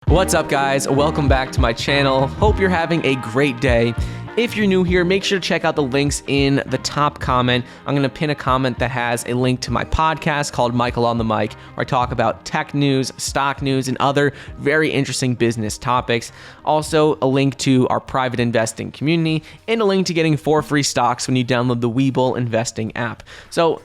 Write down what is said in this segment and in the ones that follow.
What's up, guys? Welcome back to my channel. Hope you're having a great day. If you're new here, make sure to check out the links in the top comment. I'm going to pin a comment that has a link to my podcast called Michael on the Mic, where I talk about tech news, stock news, and other very interesting business topics. Also, a link to our private investing community, and a link to getting 4 free stocks when you download the Webull investing app. So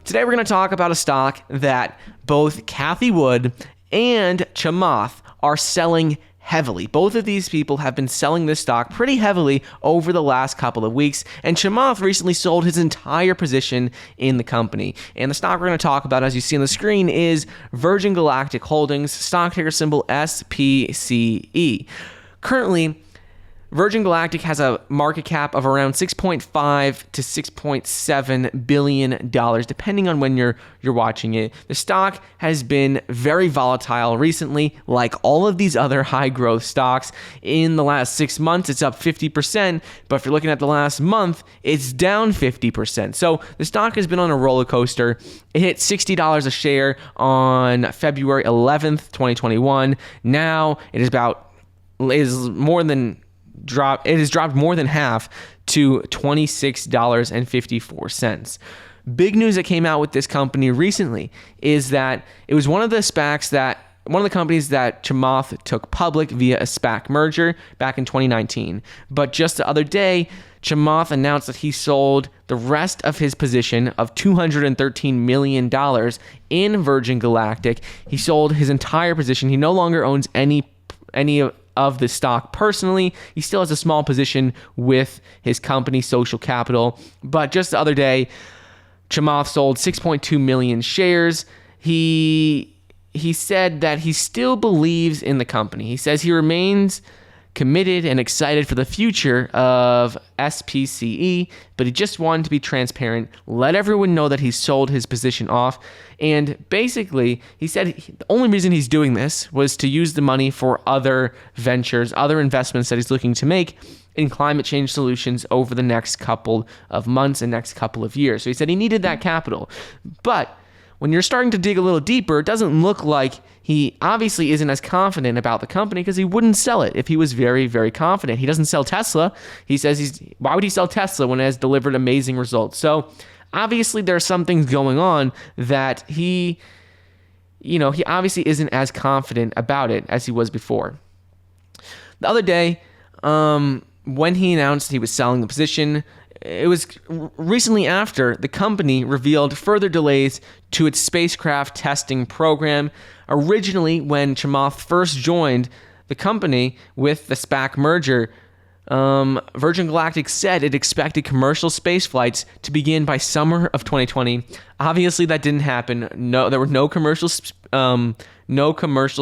today we're going to talk about a stock that both Cathie Wood and Chamath are selling heavily. Both of these people have been selling this stock pretty heavily over the last couple of weeks, and Chamath recently sold his entire position in the company. And the stock we're going to talk about, as you see on the screen, is Virgin Galactic Holdings, stock ticker symbol SPCE. Currently, Virgin Galactic has a market cap of around $6.5 to $6.7 billion, depending on when you're watching it. The stock has been very volatile recently, like all of these other high-growth stocks. In the last 6 months, it's up 50%, but if you're looking at the last month, it's down 50%. So the stock has been on a roller coaster. It hit $60 a share on February 11th, 2021. Now it has dropped more than half to $26.54. Big news that came out with this company recently is that it was one of the companies that Chamath took public via a SPAC merger back in 2019. But just the other day, Chamath announced that he sold the rest of his position of $213 million in Virgin Galactic. He sold his entire position. He no longer owns any of the stock personally. He still has a small position with his company, Social Capital. But just the other day, Chamath sold 6.2 million shares. He said that he still believes in the company. He says he remains committed and excited for the future of SPCE, but he just wanted to be transparent, let everyone know that he sold his position off. And basically, he said the only reason he's doing this was to use the money for other ventures, other investments that he's looking to make in climate change solutions over the next couple of months and next couple of years. So he said he needed that capital. But when you're starting to dig a little deeper, it doesn't look like he obviously isn't as confident about the company, because he wouldn't sell it if he was very, very confident. He doesn't sell Tesla. He says why would he sell Tesla when it has delivered amazing results? So obviously there are some things going on that he obviously isn't as confident about it as he was before. The other day, when he announced he was selling the position, it was recently after the company revealed further delays to its spacecraft testing program. Originally, when Chamath first joined the company with the SPAC merger, Virgin Galactic said it expected commercial space flights to begin by summer of 2020. Obviously, that didn't happen. There were no commercial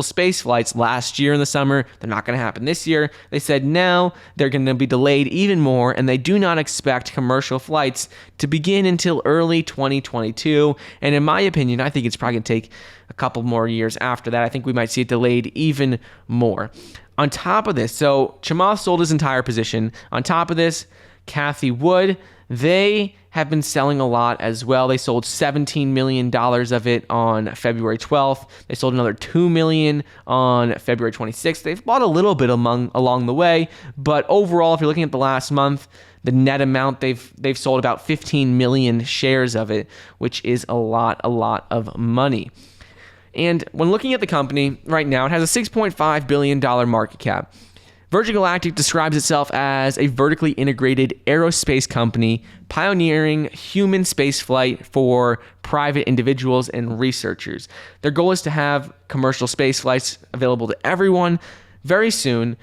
space flights last year in the summer. They're not going to happen this year. They said now they're going to be delayed even more, and they do not expect commercial flights to begin until early 2022. And in my opinion, I think it's probably going to take a couple more years after that. I think we might see it delayed even more. On top of this, so Chamath sold his entire position. On top of this, Cathie Wood, they have been selling a lot as well. They sold $17 million of it on February 12th. They sold another $2 million on February 26th. They've bought a little bit along the way, but overall, if you're looking at the last month, the net amount, they've sold about 15 million shares of it, which is a lot of money. And when looking at the company right now, it has a $6.5 billion market cap. Virgin Galactic describes itself as a vertically integrated aerospace company pioneering human spaceflight for private individuals and researchers. Their goal is to have commercial space flights available to everyone very soon.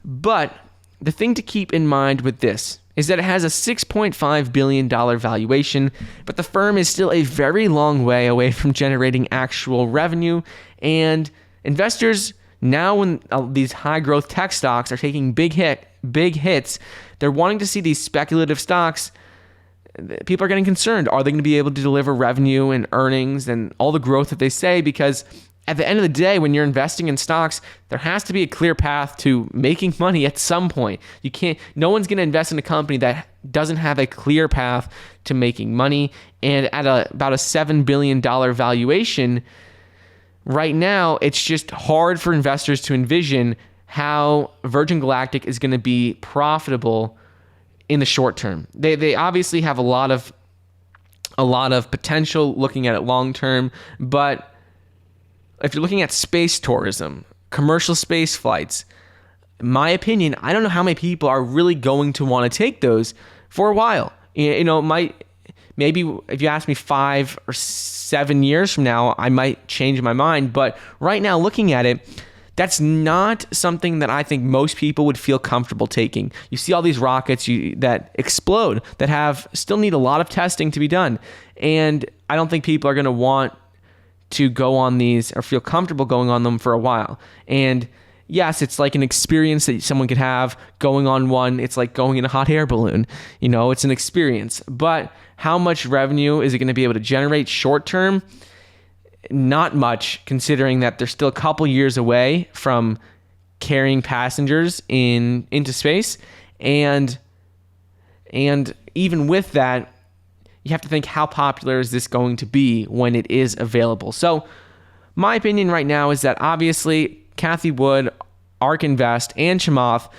But the thing to keep in mind with this is that it has a $6.5 billion valuation, but the firm is still a very long way away from generating actual revenue, and investors now, when these high-growth tech stocks are taking big hits, they're wanting to see these speculative stocks. People are getting concerned. Are they going to be able to deliver revenue and earnings and all the growth that they say? Because at the end of the day, when you're investing in stocks, there has to be a clear path to making money at some point. No one's going to invest in a company that doesn't have a clear path to making money. And at about a $7 billion valuation, right now, it's just hard for investors to envision how Virgin Galactic is going to be profitable in the short term. They obviously have a lot of potential looking at it long term, but if you're looking at space tourism, commercial space flights, in my opinion, I don't know how many people are really going to want to take those for a while. Maybe if you ask me 5 or 7 years from now, I might change my mind. But right now, looking at it, that's not something that I think most people would feel comfortable taking. You see all these rockets that explode, that still need a lot of testing to be done. And I don't think people are going to want to go on these or feel comfortable going on them for a while. And yes, it's like an experience that someone could have going on one. It's like going in a hot air balloon. It's an experience. But how much revenue is it going to be able to generate short term? Not much, considering that they're still a couple years away from carrying passengers into space. And even with that, you have to think, how popular is this going to be when it is available? So my opinion right now is that obviously Cathie Wood, ARK Invest, and Chamath,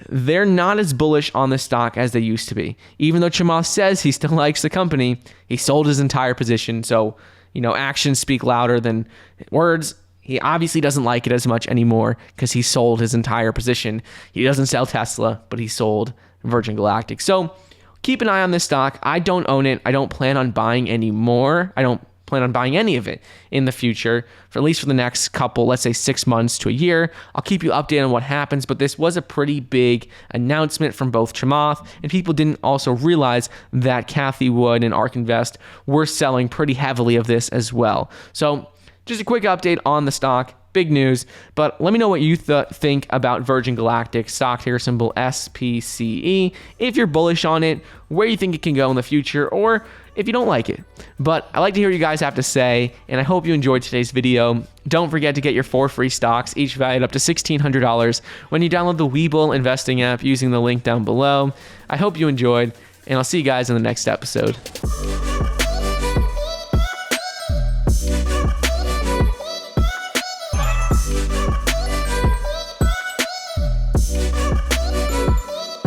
they're not as bullish on the stock as they used to be. Even though Chamath says he still likes the company, he sold his entire position. So, actions speak louder than words. He obviously doesn't like it as much anymore because he sold his entire position. He doesn't sell Tesla, but he sold Virgin Galactic. So keep an eye on this stock. I don't own it. I don't plan on buying any more. I don't plan on buying any of it in the future, for at least for the next couple, let's say 6 months to a year. I'll keep you updated on what happens, but this was a pretty big announcement from both Chamath, and people didn't also realize that Cathie Wood and ARK Invest were selling pretty heavily of this as well. So just a quick update on the stock. Big news, but let me know what you think about Virgin Galactic, stock ticker symbol SPCE, if you're bullish on it, where you think it can go in the future, or if you don't like it. But I like to hear what you guys have to say, and I hope you enjoyed today's video. Don't forget to get your 4 free stocks, each valued up to $1,600, when you download the Webull investing app using the link down below. I hope you enjoyed, and I'll see you guys in the next episode.